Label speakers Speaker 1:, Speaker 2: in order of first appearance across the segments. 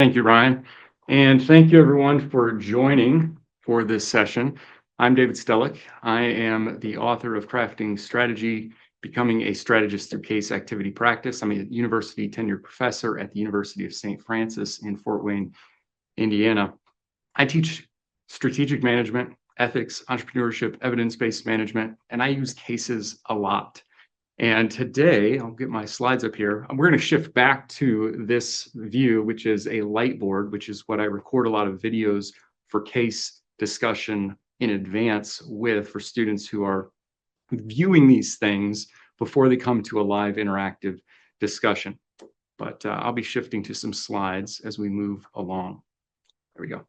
Speaker 1: Thank you, Ryan. And thank you, everyone, for joining for this session. I'm David Stellick. I am the author of Crafting Strategy, Becoming a Strategist Through Case Activity Practice. I'm a university tenured professor at the University of St. Francis in Fort Wayne, Indiana. I teach strategic management, ethics, entrepreneurship, evidence-based management, and I use cases a lot. And today, I'll get my slides up here. We're going to shift back to this view, which is a light board, which is what I record a lot of videos for case discussion in advance with for students who are viewing these things before they come to a live interactive discussion. But I'll be shifting to some slides as we move along. There we go.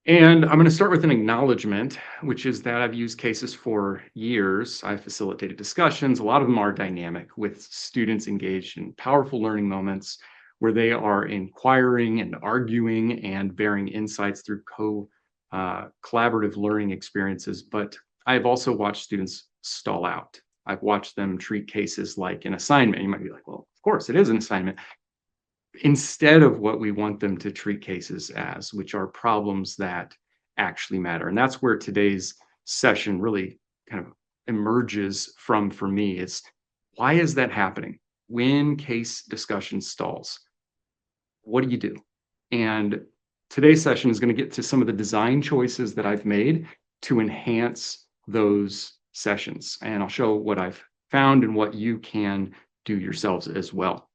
Speaker 1: And I'm going to start with an acknowledgement, which is that I've used cases for years. I've facilitated discussions. A lot of them are dynamic with students engaged in powerful learning moments where they are inquiring and arguing and bearing insights through collaborative learning experiences. But I've also watched students stall out. I've watched them treat cases like an assignment. You might be like, well, of course it is an assignment. Instead of what we want them to treat cases as, which are problems that actually matter. And that's where today's session really kind of emerges from for me is why is that happening? When case discussion stalls, what do you do? And today's session is going to get to some of the design choices that I've made to enhance those sessions. And I'll show what I've found and what you can do yourselves as well.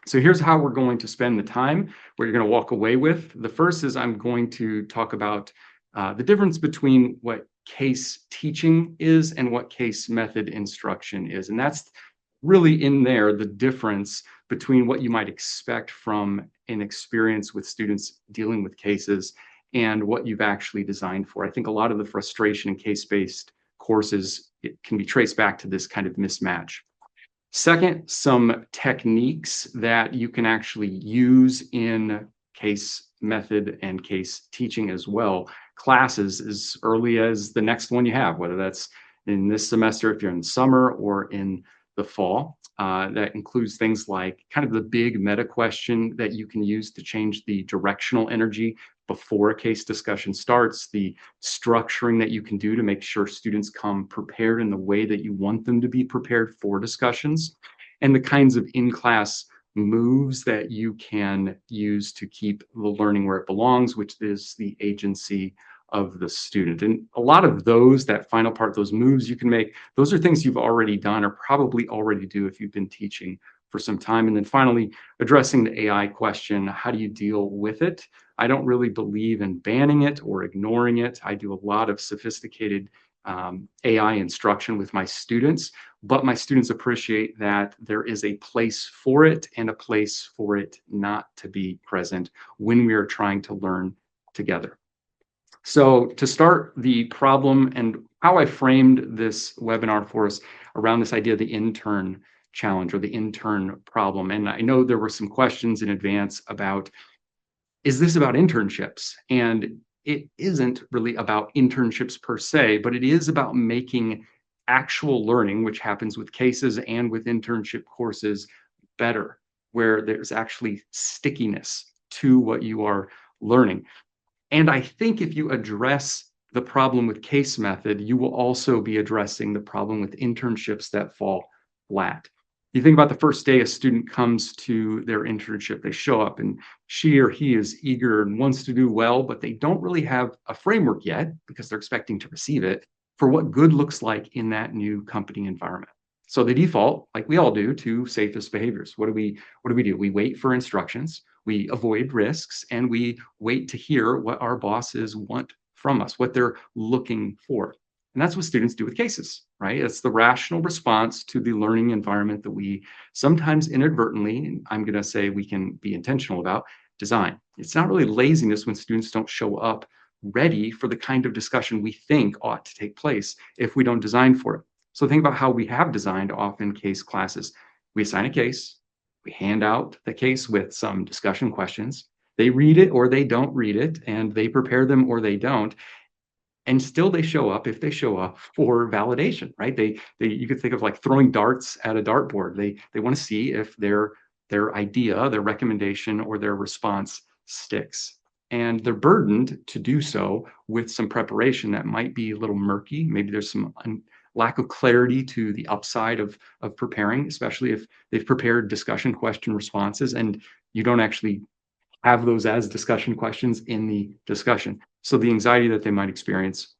Speaker 1: So here's how we're going to spend the time, what you're going to walk away with. The first is I'm going to talk about the difference between what case teaching is and what case method instruction is. And that's really in there, the difference between what you might expect from an experience with students dealing with cases and what you've actually designed for. I think a lot of the frustration in case-based courses, it can be traced back to this kind of mismatch. Second, some techniques that you can actually use in case method and case teaching as well. Classes as early as the next one you have, whether that's in this semester, if you're in the summer or in the fall. That includes things like kind of the big meta question that you can use to change the directional energy before a case discussion starts, the structuring that you can do to make sure students come prepared in the way that you want them to be prepared for discussions, and the kinds of in-class moves that you can use to keep the learning where it belongs, which is the agency of the student. And a lot of those, that final part, those moves you can make, those are things you've already done or probably already do if you've been teaching for some time. And then finally, addressing the AI question, how do you deal with it? I don't really believe in banning it or ignoring it. I do a lot of sophisticated AI instruction with my students, but my students appreciate that there is a place for it and a place for it not to be present when we are trying to learn together. So to start the problem and how I framed this webinar for us around this idea of the intern challenge or the intern problem. And I know there were some questions in advance about, is this about internships? And it isn't really about internships per se, but it is about making actual learning, which happens with cases and with internship courses, better, where there's actually stickiness to what you are learning. And I think if you address the problem with case method, you will also be addressing the problem with internships that fall flat. You think about the first day a student comes to their internship, they show up and she or he is eager and wants to do well, but they don't really have a framework yet because they're expecting to receive it for what good looks like in that new company environment. So they default, like we all do, to safest behaviors. What do we do? We wait for instructions, we avoid risks, and we wait to hear what our bosses want from us, what they're looking for. And that's what students do with cases, right? It's the rational response to the learning environment that we sometimes inadvertently, and I'm going to say we can be intentional about, design. It's not really laziness when students don't show up ready for the kind of discussion we think ought to take place if we don't design for it. So think about how we have designed often case classes. We assign a case, we hand out the case with some discussion questions. They read it or they don't read it, and they prepare them or they don't. And still they show up if they show up for validation, right? You could think of like throwing darts at a dartboard. They want to see if their their idea, their recommendation, or their response sticks. And they're burdened to do so with some preparation that might be a little murky. Maybe there's some lack of clarity to the upside of preparing, especially if they've prepared discussion question responses and you don't actually have those as discussion questions in the discussion. So the anxiety that they might experience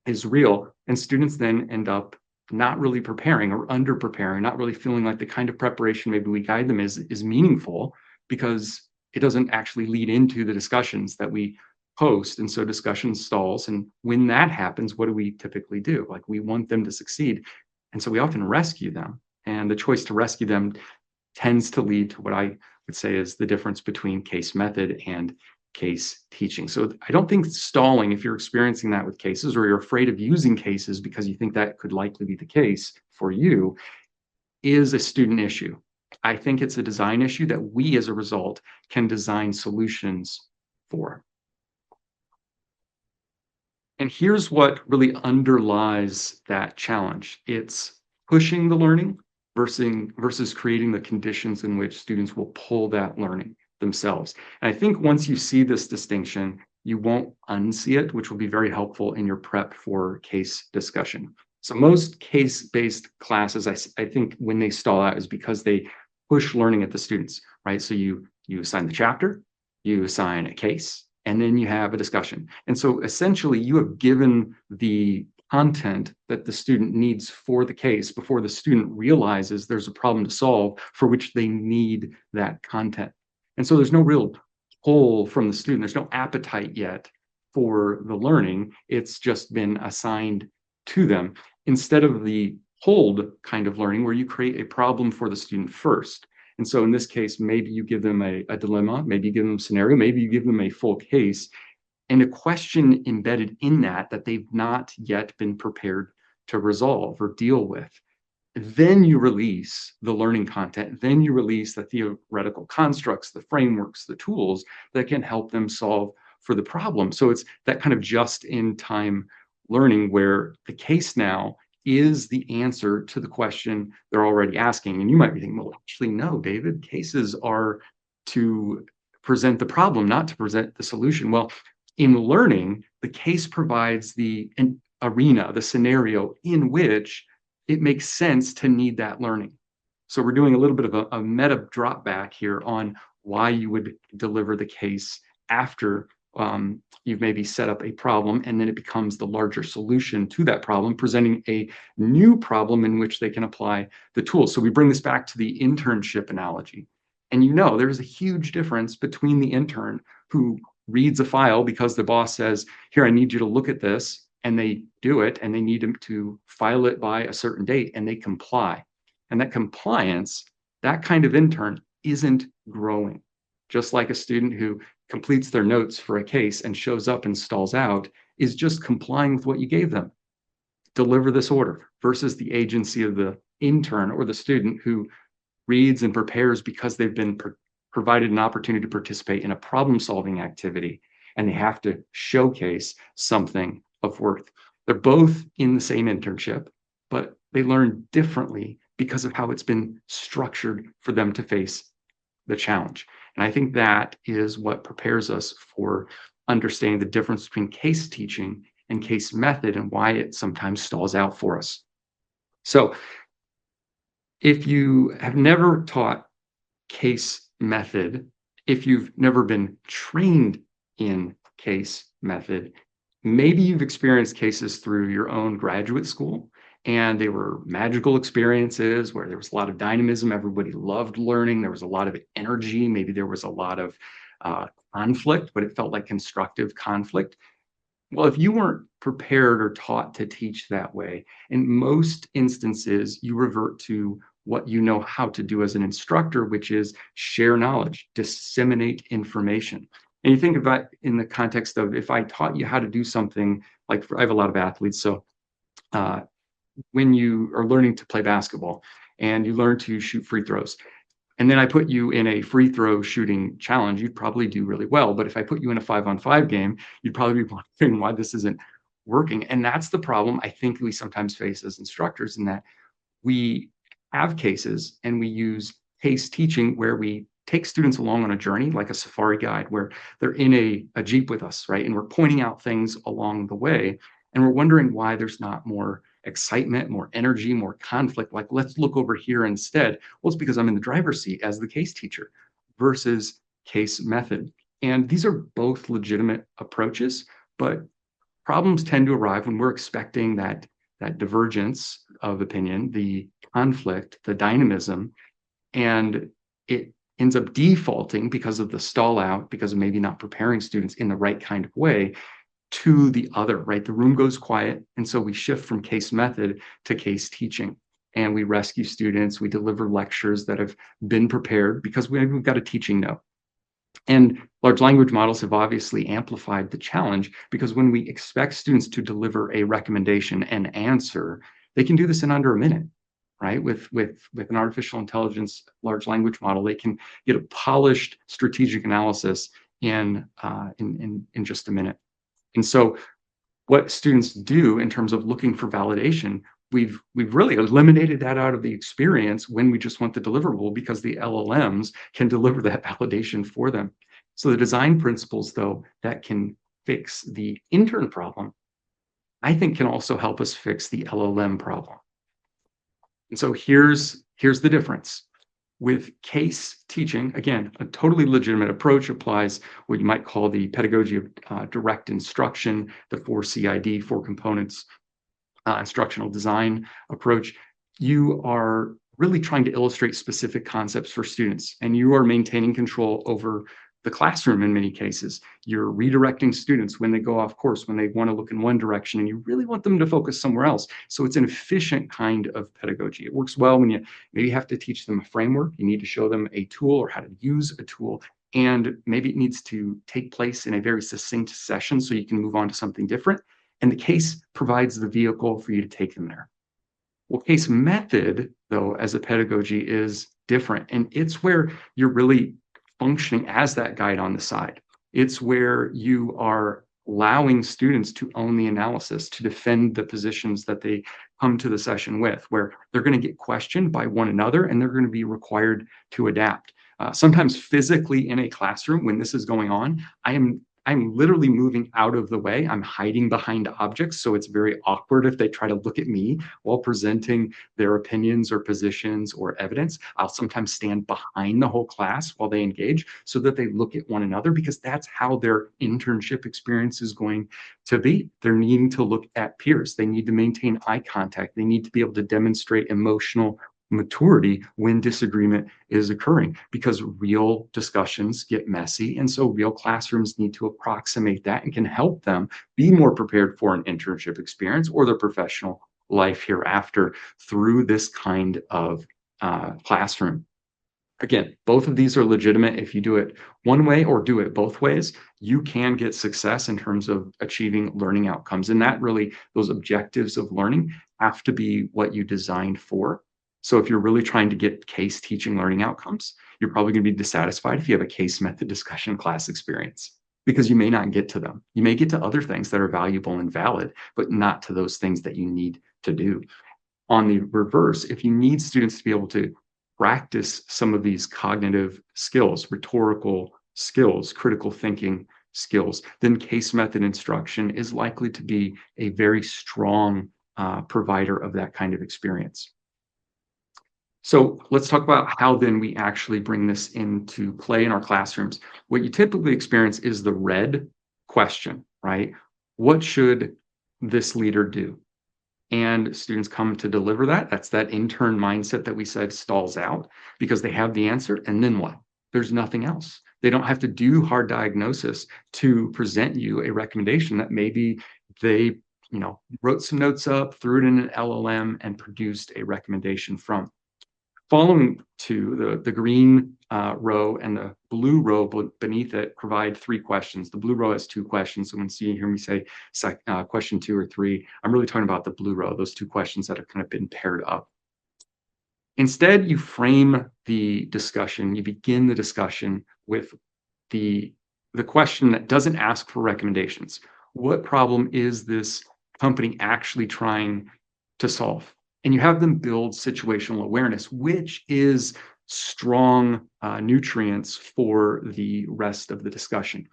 Speaker 1: is real, and students then end up not really preparing or under preparing, not really feeling like the kind of preparation maybe we guide them is meaningful, because it doesn't actually lead into the discussions that we post. And so discussion stalls. And when that happens, what do we typically do? Like, we want them to succeed. And so we often rescue them. And the choice to rescue them tends to lead to what I would say is the difference between case method and case teaching. So I don't think stalling, if you're experiencing that with cases, or you're afraid of using cases because you think that could likely be the case for you, is a student issue. I think it's a design issue that we, as a result, can design solutions for. And here's what really underlies that challenge. It's pushing the learning versus creating the conditions in which students will pull that learning themselves. And I think once you see this distinction, you won't unsee it, which will be very helpful in your prep for case discussion. So most case-based classes, I think when they stall out is because they push learning at the students, right? So you assign the chapter, you assign a case, and then you have a discussion. And so essentially you have given the content that the student needs for the case before the student realizes there's a problem to solve for which they need that content. And so there's no real pull from the student. There's no appetite yet for the learning. It's just been assigned to them, instead of the hold kind of learning where you create a problem for the student first. And so in this case, maybe you give them a dilemma, maybe you give them a scenario, maybe you give them a full case, and a question embedded in that they've not yet been prepared to resolve or deal with. Then you release the learning content. Then you release the theoretical constructs, the frameworks, the tools that can help them solve for the problem. So it's that kind of just-in-time learning where the case now is the answer to the question they're already asking. And you might be thinking, well, actually, no, David, cases are to present the problem, not to present the solution. Well, in learning, the case provides the arena, the scenario in which it makes sense to need that learning. So we're doing a little bit of a meta drop back here on why you would deliver the case after you've maybe set up a problem, and then it becomes the larger solution to that problem, presenting a new problem in which they can apply the tools. So we bring this back to the internship analogy. And there's a huge difference between the intern who reads a file because the boss says, here, I need you to look at this, and they do it, and they need them to file it by a certain date, and they comply. And that compliance, that kind of intern isn't growing. Just like a student who completes their notes for a case and shows up and stalls out is just complying with what you gave them. Deliver this order, versus the agency of the intern or the student who reads and prepares because they've been provided an opportunity to participate in a problem-solving activity, and they have to showcase something of worth. They're both in the same internship, but they learn differently because of how it's been structured for them to face the challenge. And I think that is what prepares us for understanding the difference between case teaching and case method, and why it sometimes stalls out for us. So if you have never taught case method, if you've never been trained in case method, maybe you've experienced cases through your own graduate school, and they were magical experiences where there was a lot of dynamism. Everybody loved learning. There was a lot of energy. Maybe there was a lot of conflict, but it felt like constructive conflict. Well, if you weren't prepared or taught to teach that way, in most instances, you revert to what you know how to do as an instructor, which is share knowledge, disseminate information. And you think about in the context of, if I taught you how to do something, like I have a lot of athletes, so when you are learning to play basketball and you learn to shoot free throws, and then I put you in a free throw shooting challenge, you'd probably do really well. But if I put you in a 5-on-5 game, you'd probably be wondering why this isn't working. And that's the problem I think we sometimes face as instructors, in that we have cases and we use case teaching where we take students along on a journey, like a safari guide, where they're in a Jeep with us, right? And we're pointing out things along the way. And we're wondering why there's not more excitement, more energy, more conflict. Like, let's look over here instead. Well, it's because I'm in the driver's seat as the case teacher versus case method. And these are both legitimate approaches, but problems tend to arrive when we're expecting that divergence of opinion, the conflict, the dynamism, and it ends up defaulting because of the stall out, because of maybe not preparing students in the right kind of way to the other, right? The room goes quiet. And so we shift from case method to case teaching. And we rescue students, we deliver lectures that have been prepared because we've got a teaching note. And large language models have obviously amplified the challenge because when we expect students to deliver a recommendation and answer, they can do this in under a minute, right? With an artificial intelligence large language model, they can get a polished strategic analysis in just a minute. And so what students do in terms of looking for validation, we've really eliminated that out of the experience when we just want the deliverable because the LLMs can deliver that validation for them. So the design principles, though, that can fix the intern problem, I think can also help us fix the LLM problem. And so here's the difference. With case teaching, again, a totally legitimate approach applies what you might call the pedagogy of direct instruction, the 4CID, 4 components, instructional design approach. You are really trying to illustrate specific concepts for students, and you are maintaining control over the classroom in many cases. You're redirecting students when they go off course, when they want to look in one direction, and you really want them to focus somewhere else. So it's an efficient kind of pedagogy. It works well when you maybe have to teach them a framework. You need to show them a tool or how to use a tool. And maybe it needs to take place in a very succinct session so you can move on to something different. And the case provides the vehicle for you to take them there. Well, case method, though, as a pedagogy is different. And it's where you're really functioning as that guide on the side. It's where you are allowing students to own the analysis, to defend the positions that they come to the session with, where they're going to get questioned by one another and they're going to be required to adapt. Sometimes physically in a classroom, when this is going on, I'm literally moving out of the way. I'm hiding behind objects. So it's very awkward if they try to look at me while presenting their opinions or positions or evidence. I'll sometimes stand behind the whole class while they engage so that they look at one another, because that's how their internship experience is going to be. They're needing to look at peers. They need to maintain eye contact. They need to be able to demonstrate emotional maturity when disagreement is occurring, because real discussions get messy. And so real classrooms need to approximate that and can help them be more prepared for an internship experience or their professional life hereafter through this kind of classroom. Again, both of these are legitimate. If you do it one way or do it both ways, you can get success in terms of achieving learning outcomes. And that really, those objectives of learning have to be what you designed for. So if you're really trying to get case teaching learning outcomes, you're probably going to be dissatisfied if you have a case method discussion class experience, because you may not get to them. You may get to other things that are valuable and valid, but not to those things that you need to do. On the reverse, if you need students to be able to practice some of these cognitive skills, rhetorical skills, critical thinking skills, then case method instruction is likely to be a very strong provider of that kind of experience. So let's talk about how then we actually bring this into play in our classrooms. What you typically experience is the red question, right? What should this leader do? And students come to deliver that. That's that intern mindset that we said stalls out, because they have the answer, and then what? There's nothing else. They don't have to do hard diagnosis to present you a recommendation that maybe they wrote some notes up, threw it in an LLM, and produced a recommendation from. Following to the green row and the blue row beneath it provide 3 questions. The blue row has 2 questions. So when you hear me say question 2 or 3, I'm really talking about the blue row, those 2 questions that have kind of been paired up. Instead, you frame the discussion, you begin the discussion with the question that doesn't ask for recommendations. What problem is this company actually trying to solve? And you have them build situational awareness, which is strong nutrients for the rest of the discussion.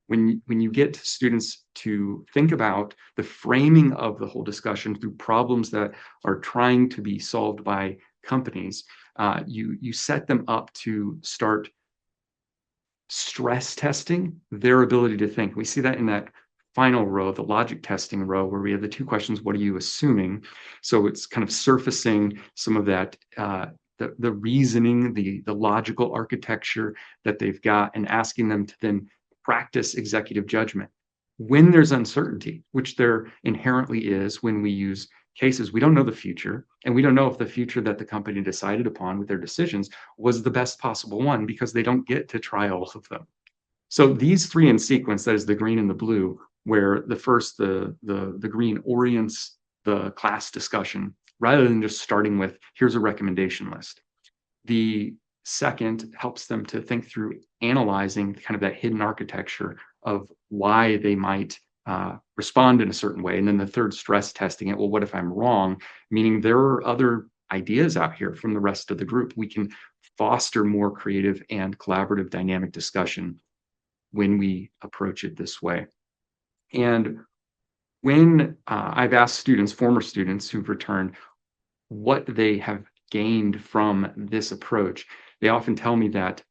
Speaker 1: When you get students to think about the framing of the whole discussion through problems that are trying to be solved by companies, you set them up to start stress testing their ability to think. We see that in that final row, the logic testing row, where we have the two questions: what are you assuming? So it's kind of surfacing some of that, the reasoning, the logical architecture that they've got, and asking them to then practice executive judgment. When there's uncertainty, which there inherently is when we use cases, we don't know the future, and we don't know if the future that the company decided upon with their decisions was the best possible one, because they don't get to try all of them. So these three in sequence, that is the green and the blue, where the green orients the class discussion rather than just starting with, here's a recommendation list. The second helps them to think through analyzing kind of that hidden architecture of why they might respond in a certain way. And then the third, stress testing it. Well, what if I'm wrong? Meaning there are other ideas out here from the rest of the group. We can foster more creative and collaborative dynamic discussion when we approach it this way. And when I've asked students, former students who've returned, what they have gained from this approach, they often tell me that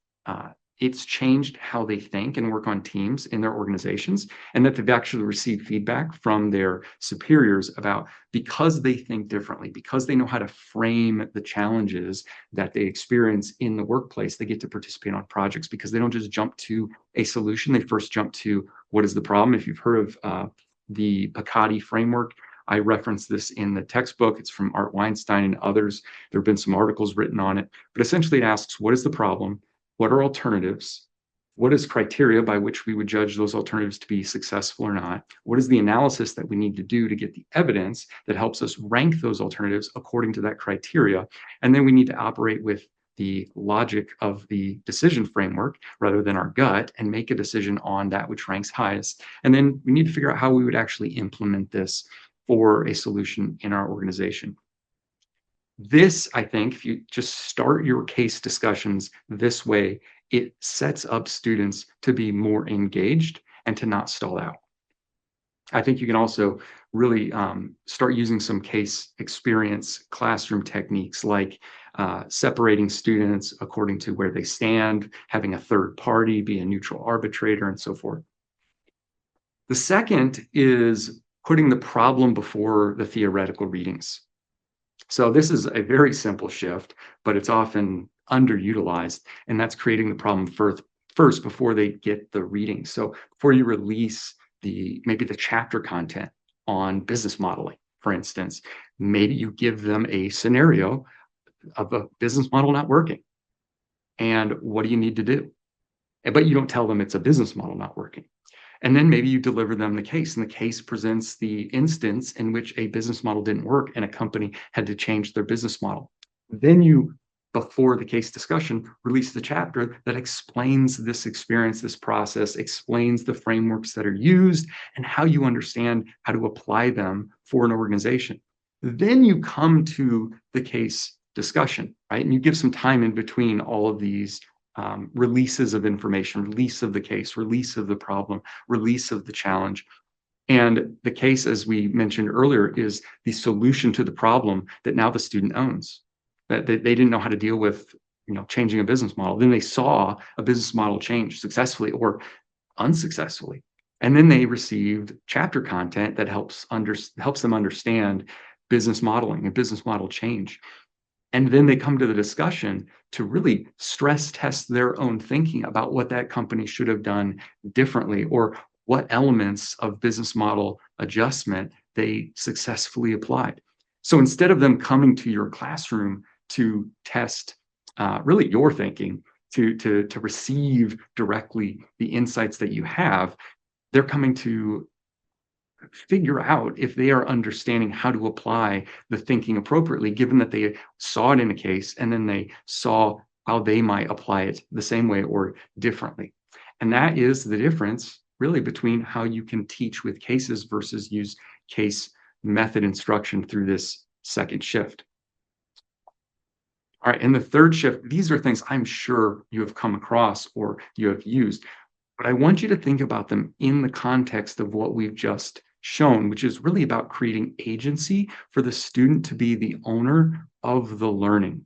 Speaker 1: it's changed how they think and work on teams in their organizations, and that they've actually received feedback from their superiors about, because they think differently, because they know how to frame the challenges that they experience in the workplace, they get to participate on projects because they don't just jump to a solution. They first jump to, what is the problem? If you've heard of the Picardi framework, I reference this in the textbook. It's from Art Weinstein and others. There have been some articles written on it, but essentially it asks, what is the problem? What are alternatives? What is criteria by which we would judge those alternatives to be successful or not? What is the analysis that we need to do to get the evidence that helps us rank those alternatives according to that criteria? And then we need to operate with the logic of the decision framework rather than our gut, and make a decision on that which ranks highest. And then we need to figure out how we would actually implement this for a solution in our organization. This, I think, if you just start your case discussions this way, it sets up students to be more engaged and to not stall out. I think you can also really start using some case experience classroom techniques, like separating students according to where they stand, having a third party be a neutral arbitrator, and so forth. The second is putting the problem before the theoretical readings. So this is a very simple shift, but it's often underutilized, and that's creating the problem first before they get the reading. So before you release maybe the chapter content on business modeling, for instance, maybe you give them a scenario of a business model not working. And what do you need to do? But you don't tell them it's a business model not working. And then maybe you deliver them the case, and the case presents the instance in which a business model didn't work and a company had to change their business model. Then you, before the case discussion, release the chapter that explains this experience, this process, explains the frameworks that are used and how you understand how to apply them for an organization. Then you come to the case discussion, right? And you give some time in between all of these releases of information, release of the case, release of the problem, release of the challenge. And the case, as we mentioned earlier, is the solution to the problem that now the student owns. That they didn't know how to deal with, changing a business model. Then they saw a business model change successfully or unsuccessfully. And then they received chapter content that helps them understand business modeling and business model change. And then they come to the discussion to really stress test their own thinking about what that company should have done differently, or what elements of business model adjustment they successfully applied. So instead of them coming to your classroom to test really your thinking, to receive directly the insights that you have, they're coming to figure out if they are understanding how to apply the thinking appropriately, given that they saw it in a case and then they saw how they might apply it the same way or differently. And that is the difference really between how you can teach with cases versus use case method instruction through this second shift. All right, in the third shift, these are things I'm sure you have come across or you have used, but I want you to think about them in the context of what we've just shown, which is really about creating agency for the student to be the owner of the learning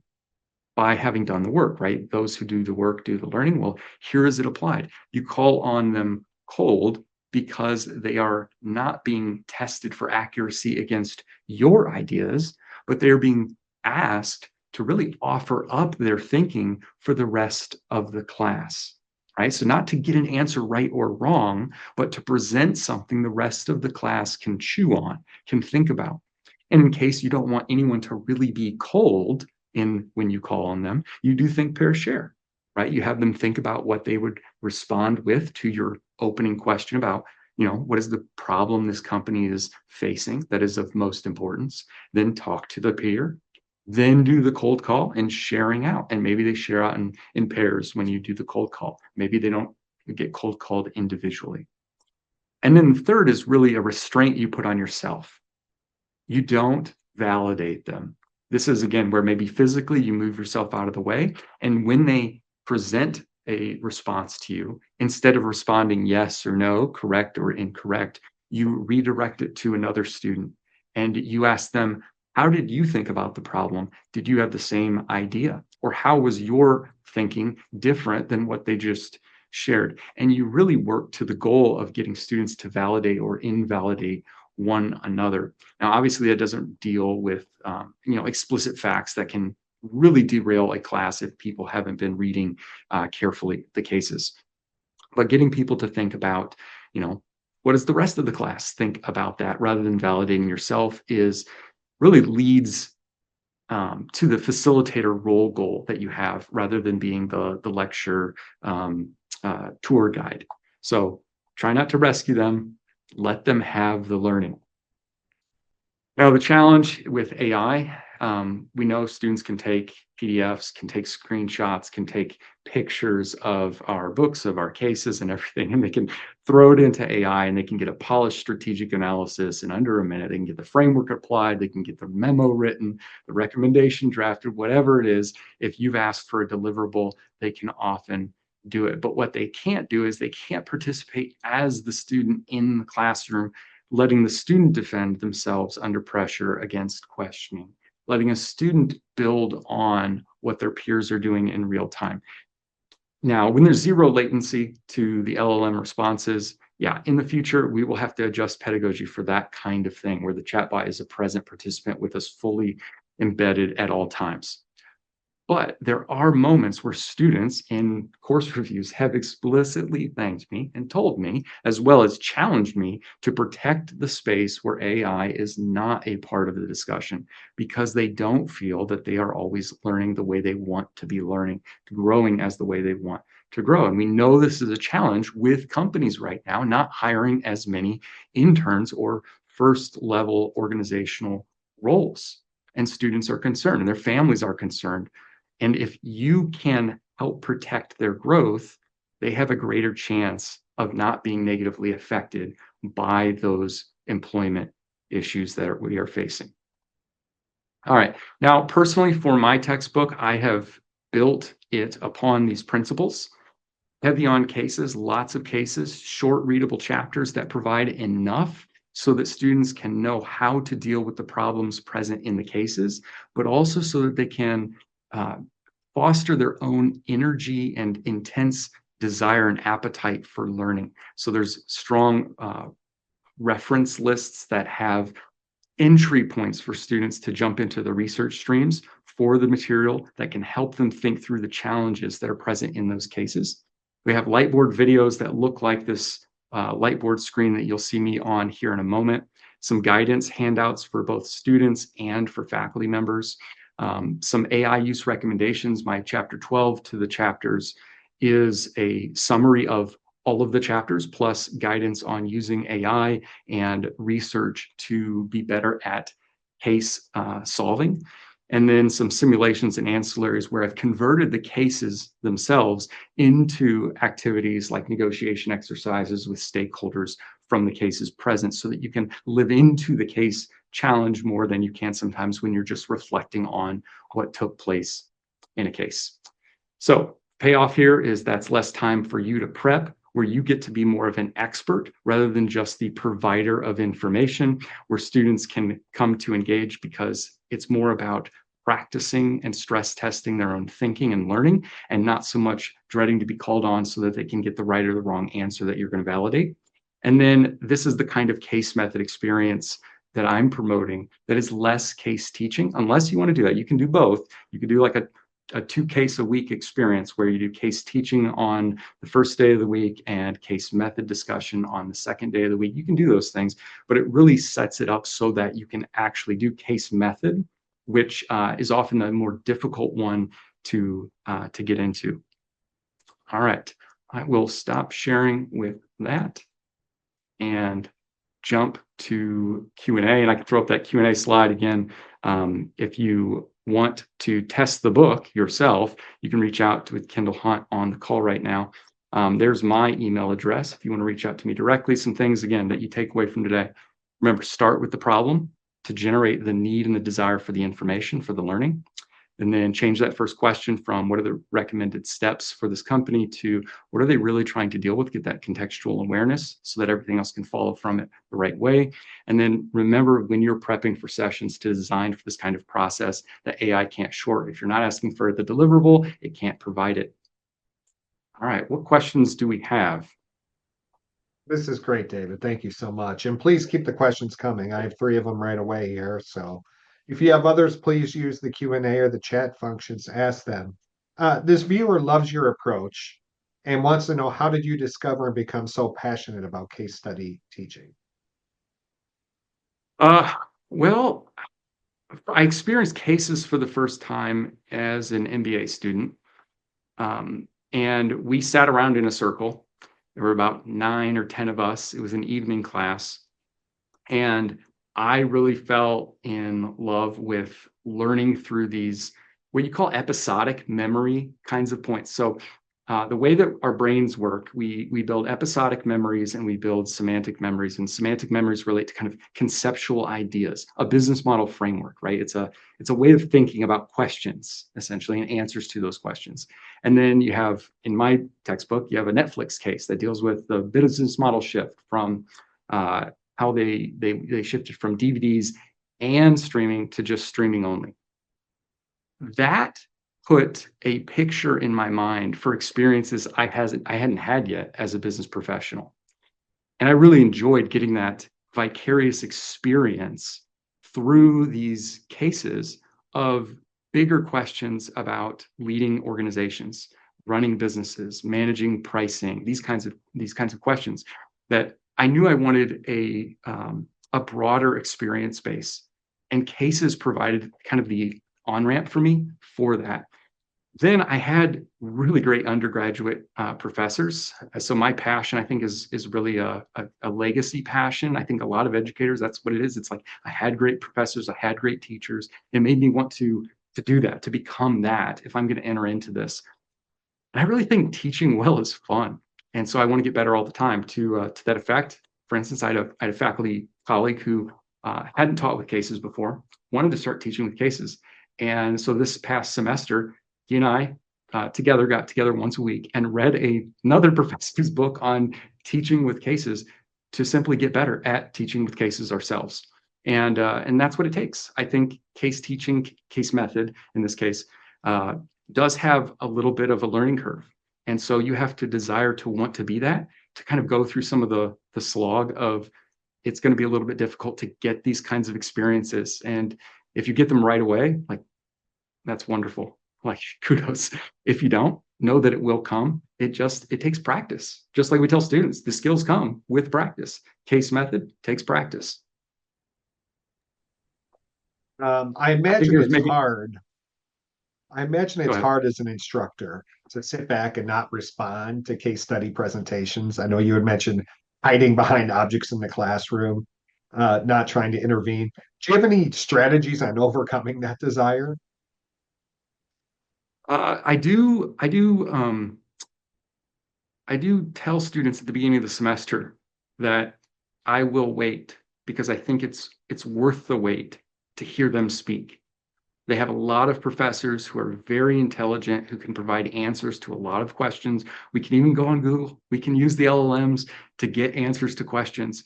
Speaker 1: by having done the work, right? Those who do the work do the learning. Well, here is it applied. You call on them cold because they are not being tested for accuracy against your ideas, but they're being asked to really offer up their thinking for the rest of the class, right? So, not to get an answer right or wrong, but to present something the rest of the class can chew on, can think about. And in case you don't want anyone to really be cold, in when you call on them, you do think pair share, right? You have them think about what they would respond with to your opening question about, what is the problem this company is facing that is of most importance? Then talk to the peer, then do the cold call and sharing out. And maybe they share out in pairs when you do the cold call. Maybe they don't get cold called individually. And then the third is really a restraint you put on yourself. You don't validate them. This is again where maybe physically you move yourself out of the way. And when they present a response to you, instead of responding yes or no, correct or incorrect, you redirect it to another student and you ask them, how did you think about the problem? Did you have the same idea? Or how was your thinking different than what they just shared? And you really work to the goal of getting students to validate or invalidate one another. Now, obviously, that doesn't deal with explicit facts that can really derail a class if people haven't been reading carefully the cases. But getting people to think about, what does the rest of the class think about that, rather than validating yourself, is really leads to the facilitator role goal that you have, rather than being the lecture tour guide. So try not to rescue them. Let them have the learning. Now, the challenge with AI, we know students can take PDFs, can take screenshots, can take pictures of our books, of our cases and everything, and they can throw it into AI and they can get a polished strategic analysis in under a minute. They can get the framework applied, they can get the memo written, the recommendation drafted, whatever it is. If you've asked for a deliverable, they can often do it. But what they can't do is they can't participate as the student in the classroom, letting the student defend themselves under pressure against questioning, letting a student build on what their peers are doing in real time. Now, when there's zero latency to the LLM responses, yeah, in the future, we will have to adjust pedagogy for that kind of thing, where the chatbot is a present participant with us fully embedded at all times. But there are moments where students in course reviews have explicitly thanked me and told me, as well as challenged me, to protect the space where AI is not a part of the discussion, because they don't feel that they are always learning the way they want to be learning, growing as the way they want to grow. And we know this is a challenge with companies right now, not hiring as many interns or first level organizational roles. And students are concerned and their families are concerned. And if you can help protect their growth, they have a greater chance of not being negatively affected by those employment issues that we are facing. All right. Now, personally, for my textbook, I have built it upon these principles. Heavy on cases, lots of cases, short readable chapters that provide enough so that students can know how to deal with the problems present in the cases, but also so that they can foster their own energy and intense desire and appetite for learning. So there's strong reference lists that have entry points for students to jump into the research streams for the material that can help them think through the challenges that are present in those cases. We have Lightboard videos that look like this Lightboard screen that you'll see me on here in a moment. Some guidance handouts for both students and for faculty members. Some AI use recommendations. My chapter 12 to the chapters is a summary of all of the chapters, plus guidance on using AI and research to be better at case solving. And then some simulations and ancillaries where I've converted the cases themselves into activities like negotiation exercises with stakeholders from the cases present, so that you can live into the case challenge more than you can sometimes when you're just reflecting on what took place in a case. So payoff here is that's less time for you to prep, where you get to be more of an expert rather than just the provider of information, where students can come to engage because it's more about practicing and stress testing their own thinking and learning, and not so much dreading to be called on so that they can get the right or the wrong answer that you're going to validate. And then this is the kind of case method experience that I'm promoting that is less case teaching. Unless you want to do that, you can do both. You can do like a 2 case a week experience where you do case teaching on the first day of the week and case method discussion on the second day of the week. You can do those things, but it really sets it up so that you can actually do case method, which is often the more difficult one to get into. All right, I will stop sharing with that and jump to Q&A, and I can throw up that Q&A slide again. If you want to test the book yourself, you can reach out with Kendall Hunt on the call right now. There's my email address if you want to reach out to me directly. Some things, again, that you take away from today. Remember, start with the problem to generate the need and the desire for the information, for the learning. And then change that first question from what are the recommended steps for this company to what are they really trying to deal with, get that contextual awareness so that everything else can follow from it the right way. And then remember, when you're prepping for sessions, to design for this kind of process that AI can't short. If you're not asking for the deliverable, it can't provide it. All right, what questions do we have?
Speaker 2: This is great, David. Thank you so much. And please keep the questions coming. I have 3 of them right away here. So if you have others, please use the Q&A or the chat functions to ask them. This viewer loves your approach and wants to know, how did you discover and become so passionate about case study teaching?
Speaker 1: Well, I experienced cases for the first time as an MBA student. And we sat around in a circle. There were about 9 or 10 of us. It was an evening class. And I really fell in love with learning through these, what you call episodic memory kinds of points. So the way that our brains work, we build episodic memories and we build semantic memories. And semantic memories relate to kind of conceptual ideas, a business model framework, right? It's a way of thinking about questions, essentially, and answers to those questions. And then you have, in my textbook, you have a Netflix case that deals with the business model shift from how they shifted from DVDs and streaming to just streaming only. That put a picture in my mind for experiences I hadn't had yet as a business professional. And I really enjoyed getting that vicarious experience through these cases of bigger questions about leading organizations, running businesses, managing pricing, these kinds of questions that I knew I wanted a broader experience base, and cases provided kind of the on-ramp for me for that. Then I had really great undergraduate professors. So my passion, I think, is really a legacy passion. I think a lot of educators, that's what it is. It's like I had great professors, I had great teachers. It made me want to do that, to become that if I'm going to enter into this. And I really think teaching well is fun. And so I want to get better all the time to that effect. For instance, I had a faculty colleague who hadn't taught with cases before, wanted to start teaching with cases. And so this past semester, he and I got together once a week and read another professor's book on teaching with cases to simply get better at teaching with cases ourselves. And that's what it takes. I think case teaching, case method in this case, does have a little bit of a learning curve. And so you have to desire to want to be that, to kind of go through some of the slog of it's going to be a little bit difficult to get these kinds of experiences. And if you get them right away, like, that's wonderful. Like, kudos. If you don't, know that it will come. It takes practice. Just like we tell students, the skills come with practice. Case method takes practice.
Speaker 2: I imagine it's hard. I imagine
Speaker 1: Go
Speaker 2: it's
Speaker 1: ahead.
Speaker 2: hard as an instructor to sit back and not respond to case study presentations. I know you had mentioned hiding behind objects in the classroom, not trying to intervene. Do you have any strategies on overcoming that desire?
Speaker 1: I do. I do tell students at the beginning of the semester that I will wait because I think it's worth the wait to hear them speak. They have a lot of professors who are very intelligent, who can provide answers to a lot of questions. We can even go on Google. We can use the LLMs to get answers to questions,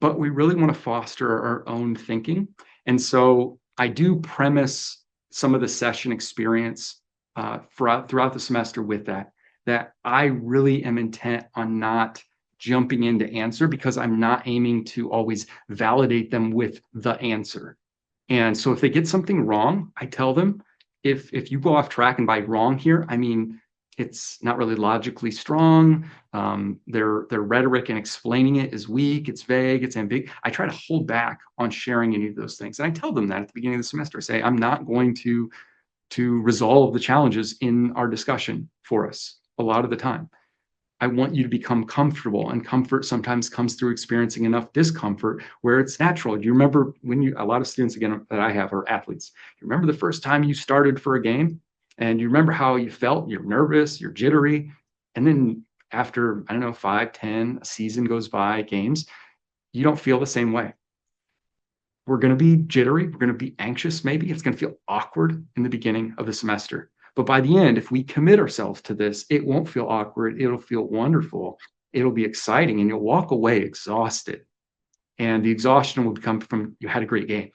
Speaker 1: but we really want to foster our own thinking. And so I do premise some of the session experience throughout the semester with that I really am intent on not jumping into answer, because I'm not aiming to always validate them with the answer. And so if they get something wrong, I tell them, if you go off track, and by wrong here, I mean it's not really logically strong. Their rhetoric and explaining it is weak, it's vague, it's ambiguous. I try to hold back on sharing any of those things. And I tell them that at the beginning of the semester. I say, I'm not going to resolve the challenges in our discussion for us a lot of the time. I want you to become comfortable, and comfort sometimes comes through experiencing enough discomfort where it's natural. You remember when a lot of students, again, that I have are athletes. You remember the first time you started for a game, and you remember how you felt, you're nervous, you're jittery. And then after, I don't know, 5, 10, a season goes by, games, you don't feel the same way. We're going to be jittery. We're going to be anxious. Maybe it's going to feel awkward in the beginning of the semester. But by the end, if we commit ourselves to this, it won't feel awkward. It'll feel wonderful. It'll be exciting, and you'll walk away exhausted. And the exhaustion will come from, you had a great game.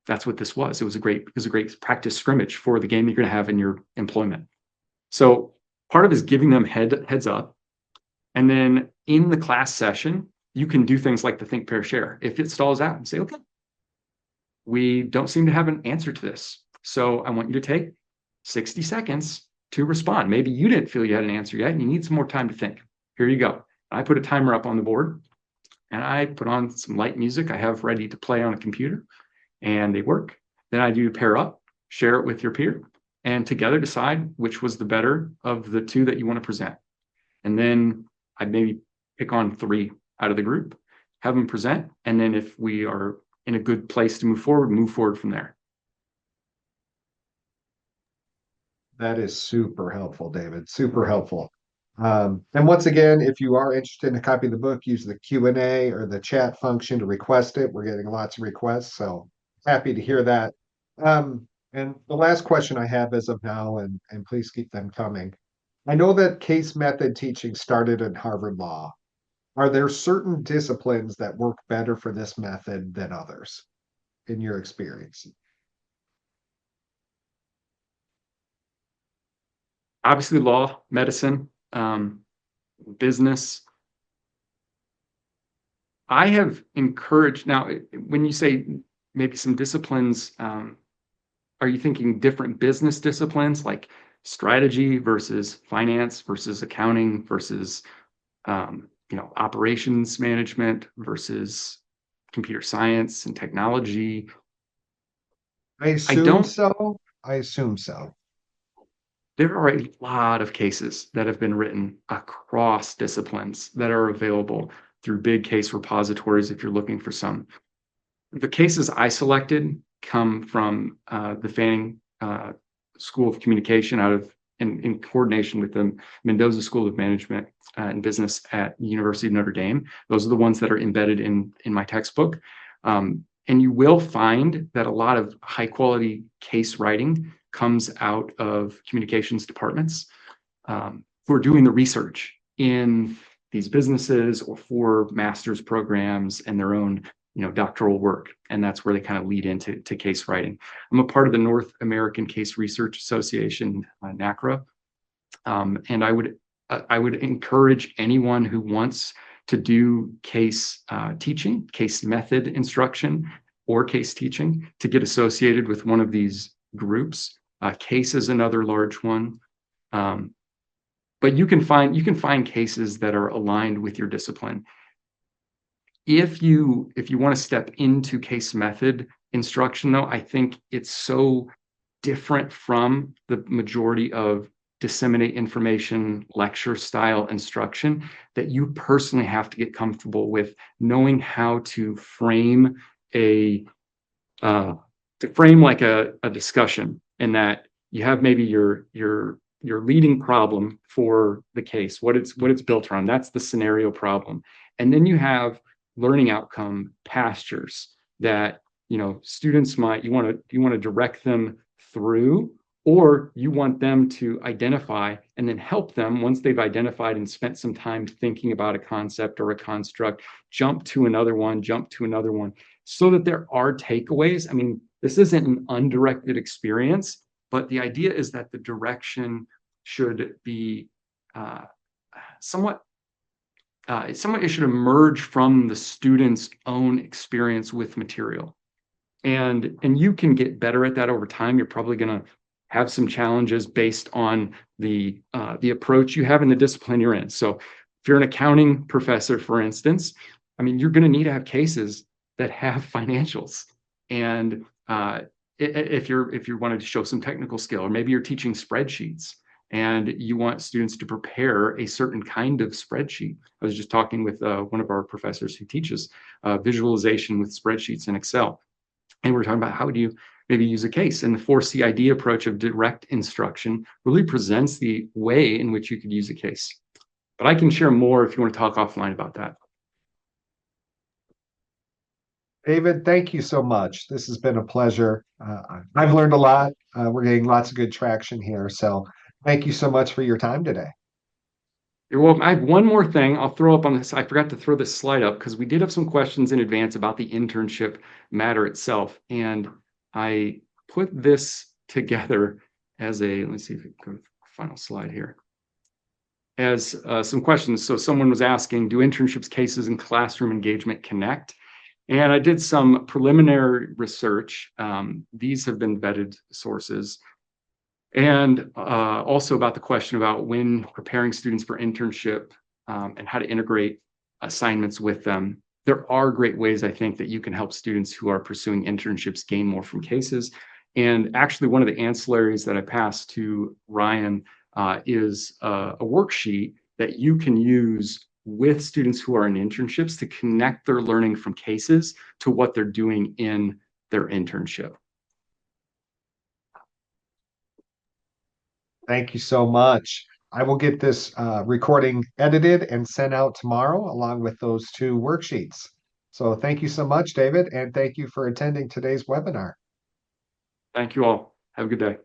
Speaker 1: That's what this was. It was a great practice scrimmage for the game you're going to have in your employment. So part of it is giving them heads up. And then in the class session, you can do things like the think, pair, share. If it stalls out, and say, okay, we don't seem to have an answer to this. So I want you to take 60 seconds to respond. Maybe you didn't feel you had an answer yet, and you need some more time to think. Here you go. I put a timer up on the board, and I put on some light music I have ready to play on a computer, and they work. Then I do pair up, share it with your peer, and together decide which was the better of the two that you want to present. And then I maybe pick on 3 out of the group, have them present, and then if we are in a good place to move forward from there.
Speaker 2: That is super helpful, David. Super helpful. And once again, if you are interested in a copy of the book, use the Q&A or the chat function to request it. We're getting lots of requests, so happy to hear that. And the last question I have as of now, and please keep them coming. I know that case method teaching started in Harvard Law. Are there certain disciplines that work better for this method than others, in your experience?
Speaker 1: Obviously, law, medicine, business. I have encouraged, now, when you say maybe some disciplines, are you thinking different business disciplines like strategy versus finance versus accounting versus operations management versus computer science and technology?
Speaker 2: I assume so. I assume so.
Speaker 1: There are a lot of cases that have been written across disciplines that are available through big case repositories if you're looking for some. The cases I selected come from the Fanning School of Communication in coordination with the Mendoza School of Management and Business at the University of Notre Dame. Those are the ones that are embedded in my textbook. And you will find that a lot of high quality case writing comes out of communications departments who are doing the research in these businesses or for master's programs and their own doctoral work. And that's where they kind of lead into case writing. I'm a part of the North American Case Research Association, NACRA. And I would encourage anyone who wants to do case teaching, case method instruction, or case teaching to get associated with one of these groups. CASE is another large one. But you can find cases that are aligned with your discipline. If you want to step into case method instruction, though, I think it's so different from the majority of disseminate information lecture style instruction that you personally have to get comfortable with knowing how to frame like a discussion, in that you have maybe your leading problem for the case, what it's built around. That's the scenario problem. And then you have learning outcome pastures that students might, you want to direct them through, or you want them to identify and then help them once they've identified and spent some time thinking about a concept or a construct, jump to another one, so that there are takeaways. I mean, this isn't an undirected experience, but the idea is that the direction should be uh, somewhat it should emerge from the student's own experience with material. And you can get better at that over time. You're probably going to have some challenges based on the approach you have in the discipline you're in. So if you're an accounting professor, for instance, I mean, you're going to need to have cases that have financials. And if you wanted to show some technical skill, or maybe you're teaching spreadsheets and you want students to prepare a certain kind of spreadsheet. I was just talking with one of our professors who teaches visualization with spreadsheets in Excel. And we're talking about how do you maybe use a case. And the 4CID approach of direct instruction really presents the way in which you could use a case. But I can share more if you want to talk offline about that.
Speaker 2: David, thank you so much. This has been a pleasure. I've learned a lot. We're getting lots of good traction here. So thank you so much for your time today.
Speaker 1: You're welcome. I have one more thing I'll throw up on this. I forgot to throw this slide up because we did have some questions in advance about the internship matter itself. And I put this together as let me see if it goes final slide here. As some questions. So someone was asking, do internships, cases, and classroom engagement connect? And I did some preliminary research. These have been vetted sources. And also about the question about when preparing students for internship and how to integrate assignments with them. There are great ways, I think, that you can help students who are pursuing internships gain more from cases. And actually, one of the ancillaries that I passed to Ryan is a worksheet that you can use with students who are in internships to connect their learning from cases to what they're doing in their internship.
Speaker 2: Thank you so much. I will get this recording edited and sent out tomorrow along with those two worksheets. So thank you so much, David, and thank you for attending today's webinar.
Speaker 1: Thank you all. Have a good day.